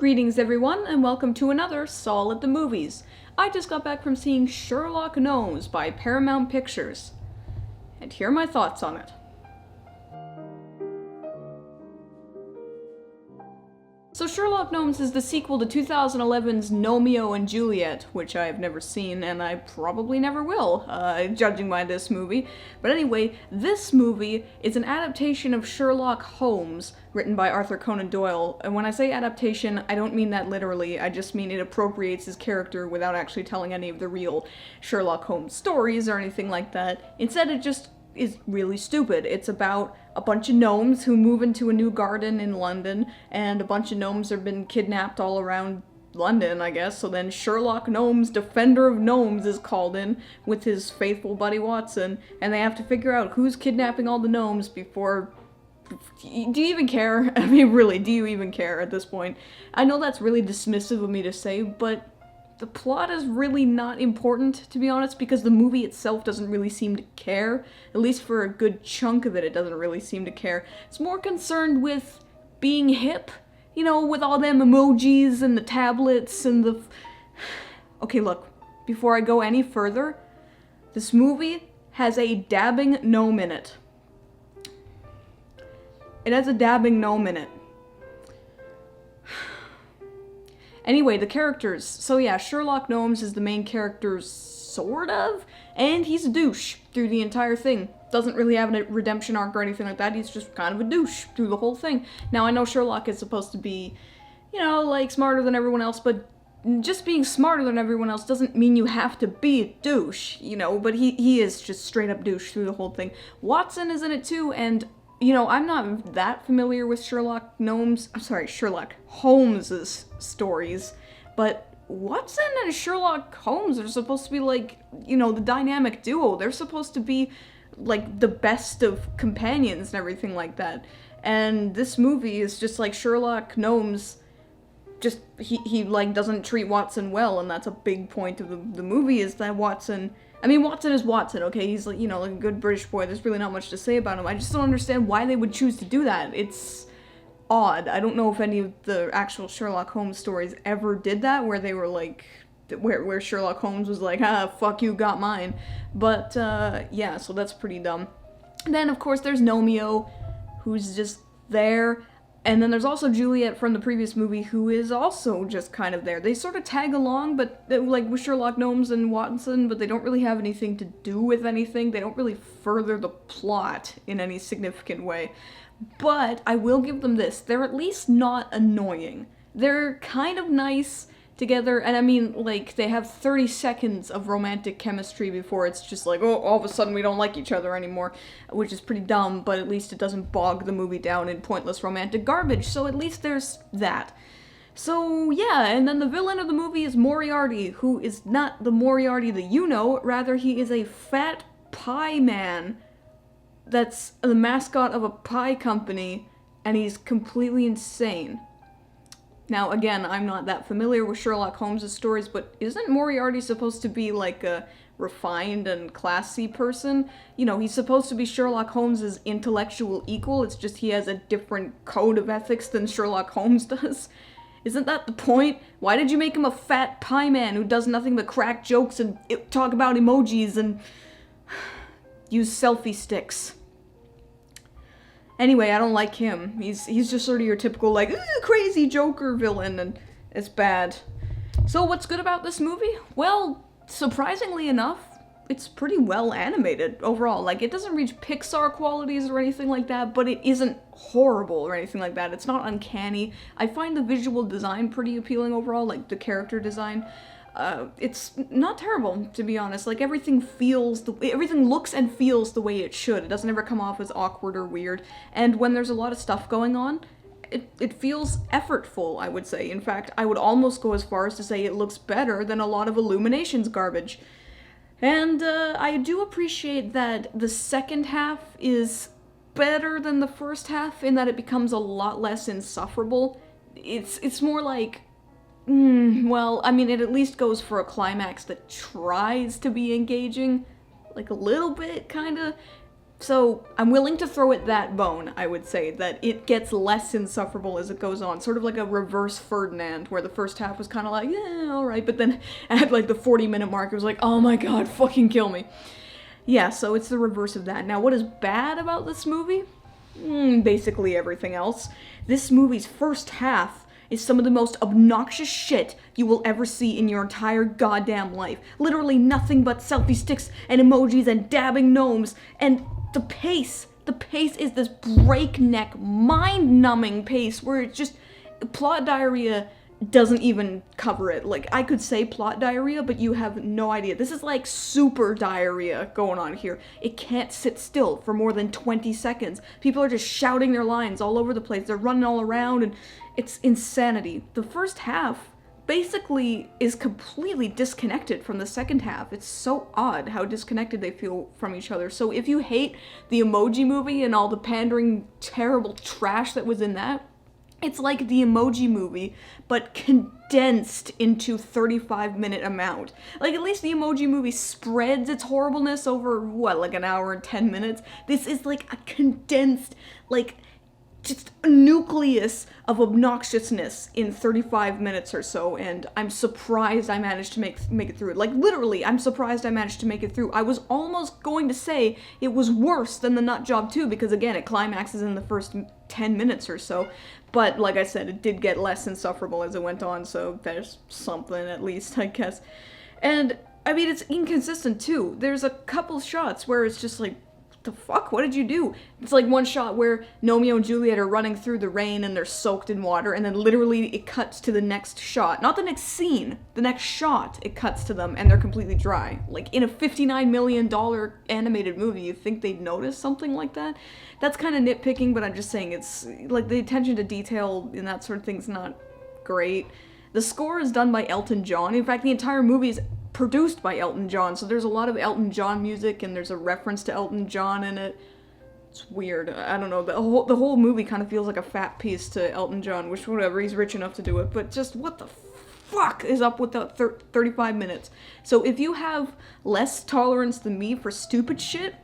Greetings everyone, and welcome to another Sol at the Movies. I just got back from seeing Sherlock Gnomes by Paramount Pictures, and here are my thoughts on it. So Sherlock Gnomes is the sequel to 2011's Romeo and Juliet, which I have never seen, and I probably never will, judging by this movie. But anyway, this movie is an adaptation of Sherlock Holmes, written by Arthur Conan Doyle. And when I say adaptation, I don't mean that literally, I just mean it appropriates his character without actually telling any of the real Sherlock Holmes stories or anything like that. Instead, it just is really stupid. It's about a bunch of gnomes who move into a new garden in London, and a bunch of gnomes have been kidnapped all around London, I guess. So then Sherlock Gnomes, Defender of Gnomes, is called in with his faithful buddy Watson, and they have to figure out who's kidnapping all the gnomes before... Do you even care? I mean, really, do you even care at this point? I know that's really dismissive of me to say, but the plot is really not important, to be honest, because the movie itself doesn't really seem to care. At least for a good chunk of it, it doesn't really seem to care. It's more concerned with being hip, you know, with all them emojis and the tablets and the... Okay, look, before I go any further, this movie has a dabbing gnome in it. It has a dabbing gnome in it. Anyway, the characters. So yeah, Sherlock Gnomes is the main character, sort of, and he's a douche through the entire thing. Doesn't really have a redemption arc or anything like that, he's just kind of a douche through the whole thing. Now, I know Sherlock is supposed to be, you know, like, smarter than everyone else, but just being smarter than everyone else doesn't mean you have to be a douche, you know, but he is just straight up douche through the whole thing. Watson is in it too, and you know, I'm not that familiar with Sherlock Holmes's stories, but Watson and Sherlock Holmes are supposed to be like, you know, the dynamic duo. They're supposed to be like the best of companions and everything like that. And this movie is just like Sherlock Gnomes, just, he like doesn't treat Watson well, and that's a big point of the movie, is that Watson is Watson, okay? He's like, you know, like a good British boy. There's really not much to say about him. I just don't understand why they would choose to do that. It's odd. I don't know if any of the actual Sherlock Holmes stories ever did that, where they were like, where Sherlock Holmes was like, fuck you, got mine. But, yeah, so that's pretty dumb. And then, of course, there's Romeo, who's just there. And then there's also Juliet from the previous movie, who is also just kind of there. They sort of tag along, but like with Sherlock Gnomes and Watson, but they don't really have anything to do with anything. They don't really further the plot in any significant way. But I will give them this. They're at least not annoying. They're kind of nice together, and I mean, like, they have 30 seconds of romantic chemistry before it's just like, oh, all of a sudden we don't like each other anymore, which is pretty dumb, but at least it doesn't bog the movie down in pointless romantic garbage, so at least there's that. So, yeah, and then the villain of the movie is Moriarty, who is not the Moriarty that you know, rather he is a fat pie man that's the mascot of a pie company, and he's completely insane. Now, again, I'm not that familiar with Sherlock Holmes' stories, but isn't Moriarty supposed to be like a refined and classy person? You know, he's supposed to be Sherlock Holmes' intellectual equal, it's just he has a different code of ethics than Sherlock Holmes does. Isn't that the point? Why did you make him a fat pie man who does nothing but crack jokes and talk about emojis and use selfie sticks? Anyway, I don't like him. He's just sort of your typical, like, crazy Joker villain, and it's bad. So what's good about this movie? Well, surprisingly enough, it's pretty well animated overall. Like, it doesn't reach Pixar qualities or anything like that, but it isn't horrible or anything like that. It's not uncanny. I find the visual design pretty appealing overall, like the character design. It's not terrible, to be honest. Like, everything looks and feels the way it should. It doesn't ever come off as awkward or weird. And when there's a lot of stuff going on, it feels effortful, I would say. In fact, I would almost go as far as to say it looks better than a lot of Illumination's garbage. And, I do appreciate that the second half is better than the first half, in that it becomes a lot less insufferable. It's more like... well, I mean, it at least goes for a climax that tries to be engaging, like a little bit, kinda. So I'm willing to throw it that bone, I would say, that it gets less insufferable as it goes on. Sort of like a reverse Ferdinand, where the first half was kind of like, yeah, alright, but then at like the 40-minute mark, it was like, oh my god, fucking kill me. Yeah, so it's the reverse of that. Now, what is bad about this movie? Basically everything else. This movie's first half is some of the most obnoxious shit you will ever see in your entire goddamn life. Literally nothing but selfie sticks and emojis and dabbing gnomes, and the pace is this breakneck, mind-numbing pace where it's just, plot diarrhea doesn't even cover it. Like, I could say plot diarrhea, but you have no idea. This is like super diarrhea going on here. It can't sit still for more than 20 seconds. People are just shouting their lines all over the place. They're running all around, and it's insanity. The first half basically is completely disconnected from the second half. It's so odd how disconnected they feel from each other. So if you hate the Emoji Movie and all the pandering, terrible trash that was in that, it's like the Emoji Movie, but condensed into 35-minute amount. Like, at least the Emoji Movie spreads its horribleness over, what, like an hour and 10 minutes? This is like a condensed, like, just a nucleus of obnoxiousness in 35 minutes or so, and I'm surprised I managed to make it through it. Like, literally, I'm surprised I managed to make it through. I was almost going to say it was worse than The Nut Job 2, because again, it climaxes in the first 10 minutes or so, but like I said, it did get less insufferable as it went on, so there's something at least, I guess. And, I mean, it's inconsistent too. There's a couple shots where it's just like, the fuck? What did you do? It's like one shot where Romeo and Juliet are running through the rain and they're soaked in water, and then literally it cuts to the next shot. Not the next scene, the next shot it cuts to them and they're completely dry. Like, in a $59 million animated movie, you think they'd notice something like that? That's kind of nitpicking, but I'm just saying it's, like, the attention to detail in that sort of thing's not great. The score is done by Elton John. In fact, the entire movie is produced by Elton John, so there's a lot of Elton John music, and there's a reference to Elton John in it. It's weird. I don't know. The whole movie kind of feels like a fat piece to Elton John, which, whatever, he's rich enough to do it, but just what the fuck is up with that 35 minutes? So if you have less tolerance than me for stupid shit,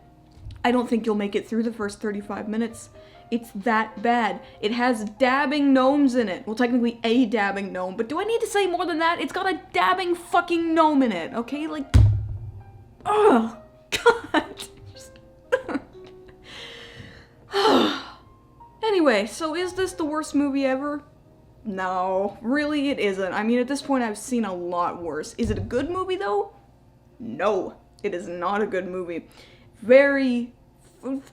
I don't think you'll make it through the first 35 minutes. It's that bad. It has dabbing gnomes in it. Well, technically a dabbing gnome, but do I need to say more than that? It's got a dabbing fucking gnome in it, okay? Like, oh, God. Anyway, so is this the worst movie ever? No, really it isn't. I mean, at this point I've seen a lot worse. Is it a good movie though? No, it is not a good movie.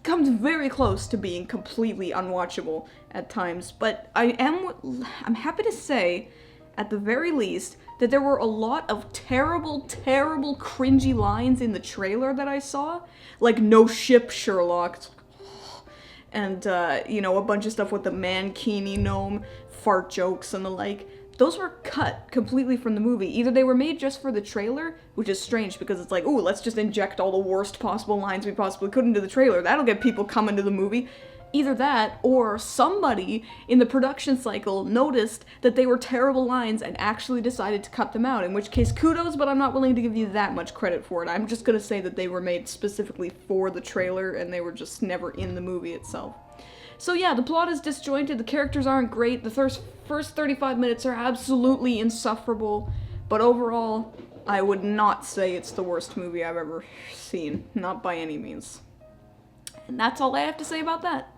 Comes very close to being completely unwatchable at times, but I'm happy to say, at the very least, that there were a lot of terrible, terrible, cringy lines in the trailer that I saw. Like, no ship, Sherlock. And, you know, a bunch of stuff with the mankini gnome, fart jokes and the like. Those were cut completely from the movie. Either they were made just for the trailer, which is strange because it's like, ooh, let's just inject all the worst possible lines we possibly could into the trailer. That'll get people coming to the movie. Either that, or somebody in the production cycle noticed that they were terrible lines and actually decided to cut them out, in which case kudos, but I'm not willing to give you that much credit for it. I'm just gonna say that they were made specifically for the trailer and they were just never in the movie itself. So yeah, the plot is disjointed, the characters aren't great, the first 35 minutes are absolutely insufferable, but overall, I would not say it's the worst movie I've ever seen. Not by any means. And that's all I have to say about that.